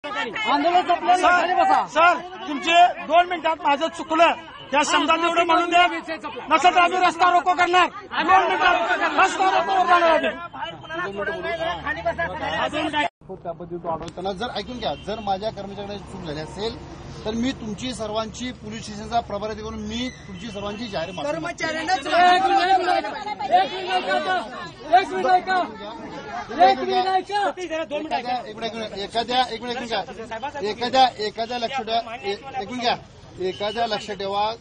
Sir तुमचे 2 मिनिटात माझं चुकलं त्या शब्दात एवढं म्हणून द्या, नसेल तर आम्ही रस्ता रोको करणार. 2 मिनिटात रस्ता रोको करणार. त्या पद्धतीने अडवताना जर ऐकून घ्या, जर माझ्या कर्मचाऱ्यांची चूक झाली असेल तर मी तुमची सर्वांची पोलीस स्टेशनचा प्रभारी करून मी तुमची सर्वांची जाहीर माफी एखाद्या लक्षात ठेवा,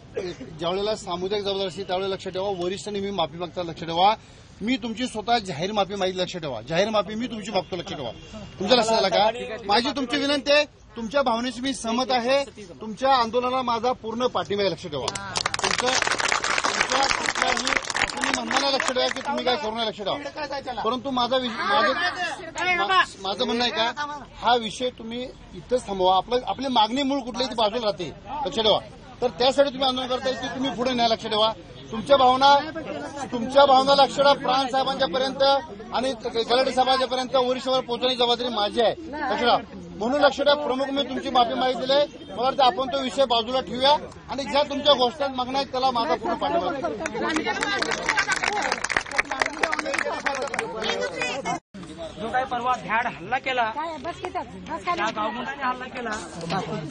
ज्यावेळेला सामुदायिक जबाबदारी असते त्यावेळेला लक्षात ठेवा, वरिष्ठांनी मी माफी मागता लक्षात ठेवा. मी तुमची स्वतः जाहीर माफी मागितली लक्षात ठेवा. जाहीर माफी मी तुमची मागतो लक्षात ठेवा. तुमच्या लक्षात आलं का? माझी तुमची विनंती आहे, तुमच्या भावनेशी मी सहमत आहे. तुमच्या आंदोलनाला माझा पूर्ण पाठिंबा आहे लक्षात ठेवा. तुमच्या तुम्ही म्हणताना लक्षात ठेवा की तुम्ही काय करू नये लक्षात ठेवा. परंतु माझं म्हणणं आहे का, हा विषय तुम्ही इथंच थांबवा. आपली मागणी मूळ कुठली ती बाजूला राहते लक्षात ठेवा. तर त्यासाठी तुम्ही आंदोलन करताय की तुम्ही पुढे न्या लक्षात ठेवा. तुमच्या भावना लक्षात ठेवा. प्राण साहेबांच्या पर्यंत आणि गलाटे साहेबांच्या पर्यंत वरिष्ठावर पोहोचण्याची जबाबदारी माझी आहे लक्षात ठेवा. म्हणून लक्षात ठेवा, प्रमुख मी तुमची माफी मागितली आहे. मला वाटतं आपण तो विषय बाजूला ठेवूया आणि ज्या तुमच्या गोष्टात मागण्या आहेत त्याला माझा पूर्ण पाठिंबा. जो काही परवा भ्याड हल्ला केला, त्या गावगुंडाने हल्ला केला,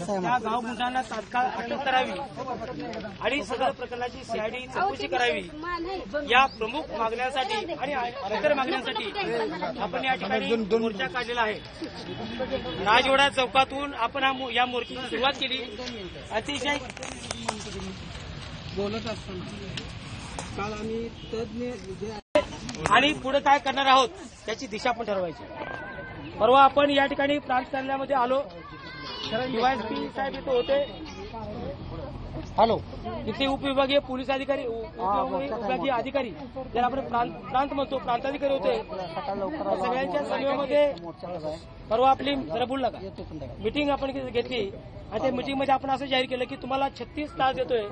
त्या गावगुंडांना तात्काळ अटक करावी आणि सदर प्रकरणाची सीआयडी चौकशी करावी. या प्रमुख मागण्यांसाठी आणि इतर मागण्यांसाठी आपण या ठिकाणी मोर्चा काढलेला आहे. राजवाडा चौकातून आपण या मोर्चाची सुरुवात केली. अतिशय बोलत असताना काल आम्ही तज्ञ आणि पुढे काय करणार आहोत त्याची दिशा पण ठरवायची. परवा आपण या ठिकाणी प्रांत कार्यालयामध्ये आलो, डीवायएसपी साहेब इथे होते. हॅलो, तिथे उपविभागीय पोलीस अधिकारी, उपविभागीय अधिकारी ज्याला आपण प्रांत म्हणतो, प्रांताधिकारी होते. सगळ्यांच्या समूहामध्ये परवा आपली जरा बोलला का मीटिंग आपण घेतली आणि त्या मीटिंगमध्ये आपण असं जाहीर केलं की तुम्हाला 36 तास देतोय.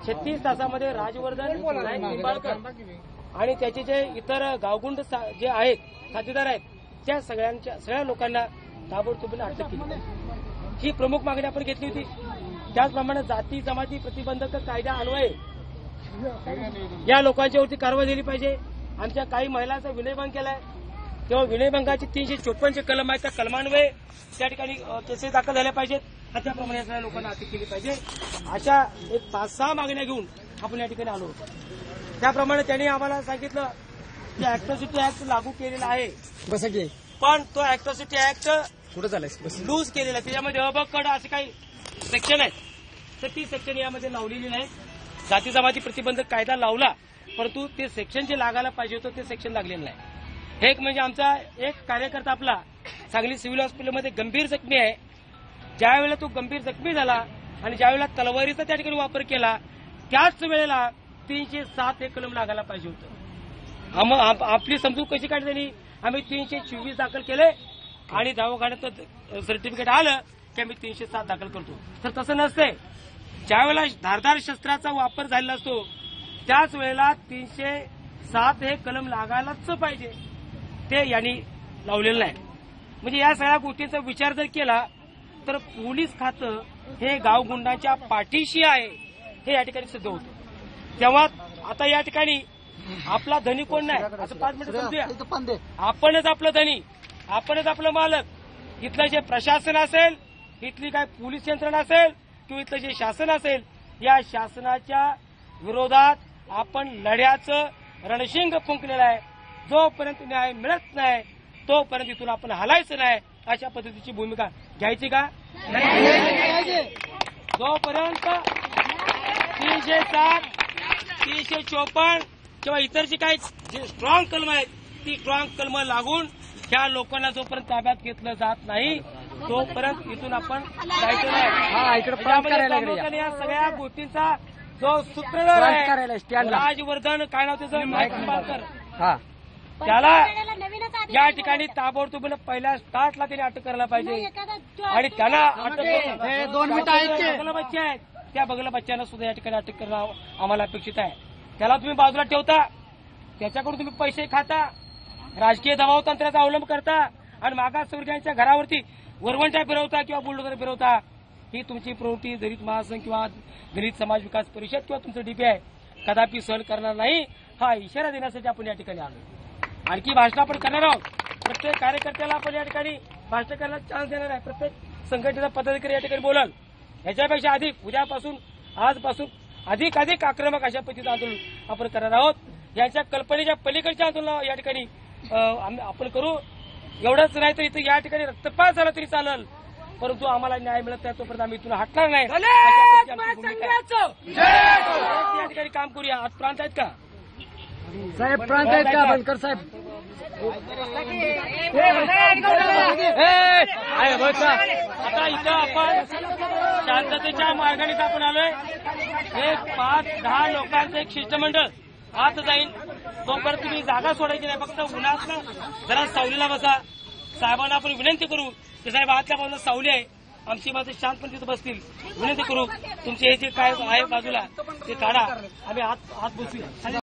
36 तासामध्ये राजवर्धन निंबाळकर आणि त्याचे जे इतर गावगुंड जे आहेत, खातेदार आहेत, त्या सगळ्या लोकांना ताबडतोबीने अटक केली. ही प्रमुख मागणी आपण घेतली होती. त्याचप्रमाणे जाती जमाती प्रतिबंधक कायद्या अन्वये या लोकांच्यावरती कारवाई झाली पाहिजे. आमच्या काही महिलांचा विनयभंग केलाय, तेव्हा विनयभंगाची 354 कलम आहेत, त्या कलमान्वये त्या ठिकाणी केसेस दाखल झाल्या पाहिजेत आणि त्याप्रमाणे सगळ्या लोकांना अटक केली पाहिजे. अशा एक 5-6 मागण्या घेऊन आपण या ठिकाणी आलो होतो. त्याप्रमाणे त्यांनी आम्हाला सांगितलं की अॅट्रॉसिटी ऍक्ट लागू केलेला आहे, पण तो अॅट्रॉसिटी ऍक्ट कुठं झालंय लूज केलेला आहे. त्याच्यामध्ये अबकड असे काही सेक्शन आहेत, तर ती सेक्शन यामध्ये लावलेली नाही. जाती जमाती प्रतिबंधक कायदा लावला, परंतु ते सेक्शन जे लागायला पाहिजे होतं ते सेक्शन लागलेलं नाही. एक म्हणजे आमचा एक कार्यकर्ता आपला सांगली सिव्हिल हॉस्पिटलमध्ये गंभीर जखमी आहे. ज्यावेळेला तो गंभीर जखमी झाला आणि ज्यावेळेला तलवारीचा त्या ठिकाणी वापर केला, त्याच वेळेला 307 हे कलम लागायला पाहिजे होतं. आपली समजूत कशी काढली त्यांनी, आम्ही 324 दाखल केले आणि दवाखान्यात सर्टिफिकेट आलं की आम्ही 307 दाखल करतो. तर तसं नसतंय. ज्यावेळेला धारदार शस्त्राचा वापर झालेला असतो त्याच वेळेला 307 हे कलम लागायलाच पाहिजे, ते यांनी लावलेलं नाही. म्हणजे या सगळ्या गोष्टींचा विचार जर केला तर पोलीस खातं हे गावगुंडांच्या पाठीशी आहे हे या ठिकाणी सिद्ध होतं. तेव्हा आता या ठिकाणी आपला धनी कोण नाही असं 5 मिनिटं समजूया. आपणच आपलं धनी, आपणच आपलं मालक. इथलं जे प्रशासन असेल, इथली काय पोलीस यंत्रणा असेल किंवा इथलं जे शासन असेल, या शासनाच्या विरोधात आपण लढ्याचं रणशिंग फुंकलेलं आहे. जोपर्यंत न्याय मिळत नाही तोपर्यंत इथून आपण हलायचं नाही, अशा पद्धतीची भूमिका घ्यायची का? जोपर्यंत 307, 354 किंवा इतर जे काही जे स्ट्रॉंग कलम आहेत ती स्ट्रॉंग कलम लागून ह्या लोकांना जोपर्यंत ताब्यात घेतलं जात नाही तोपर्यंत इथून आपण जायचं नाही. या सगळ्या गोष्टींचा जो सूत्रधार आहे राजवर्धन, काय नाव त्याचं, निंबाळकर, त्याला या ठिकाणी ताबडतोबीने पहिल्या स्टार्टला त्याने अटक करायला पाहिजे आणि त्याला अटक बघलं बच्चे आहेत त्या बघलं बच्च्यांना सुद्धा या ठिकाणी अटक करणं आम्हाला अपेक्षित आहे. त्याला तुम्ही बाजूला ठेवता, त्याच्याकडून तुम्ही पैसे खाता, राजकीय दबाव तंत्राचा अवलंब करता आणि मागासवर्गीयांच्या घरावरती वरवंटा फिरवता किंवा बुलडोजर फिरवता, ही तुमची प्रवृत्ती दलित महासंघ किंवा दलित समाज विकास परिषद किंवा तुमचं डीपीआय कदापि सहन करणार नाही, हा इशारा देण्यासाठी आपण या ठिकाणी आलो. आणखी भाषण आपण करणार आहोत. प्रत्येक कार्यकर्त्याला आपण या ठिकाणी भाषण करायला चान्स देणार आहे. प्रत्येक संघटनेचा पदाधिकारी या ठिकाणी बोलाल. याच्यापेक्षा अधिक उद्यापासून आजपासून अधिक आक्रमक अशा पद्धतीचं आंदोलन आपण करणार आहोत. यांच्या कल्पनेच्या पलीकडच्या आंदोलन या ठिकाणी आपण करू. एवढंच नाही तर इथं या ठिकाणी रक्तपात झाला तरी चालेल, परंतु आम्हाला न्याय मिळत नाही तोपर्यंत आम्ही इथून हटणार नाही. या ठिकाणी काम करूया. आज प्रांत आहेत का साहेब? प्रांत आहेत का बनकर साहेब? आता इथं आपण शांततेच्या मार्गाने आपण आलोय. एक 5-10 लोकांचं एक शिष्टमंडळ आत जाईल. तोपर्यंत तुम्ही जागा सोडायची नाही. फक्त उन्हात जरा सावलीला बसा. साहेबांना आपण विनंती करू की साहेब आतल्या बाजूला सावली आहे, आमची माणसं शांतपणे तिथं बसतील. विनंती करू तुमचे हे जे काय आहे बाजूला ते काढा. आम्ही आत बसूया.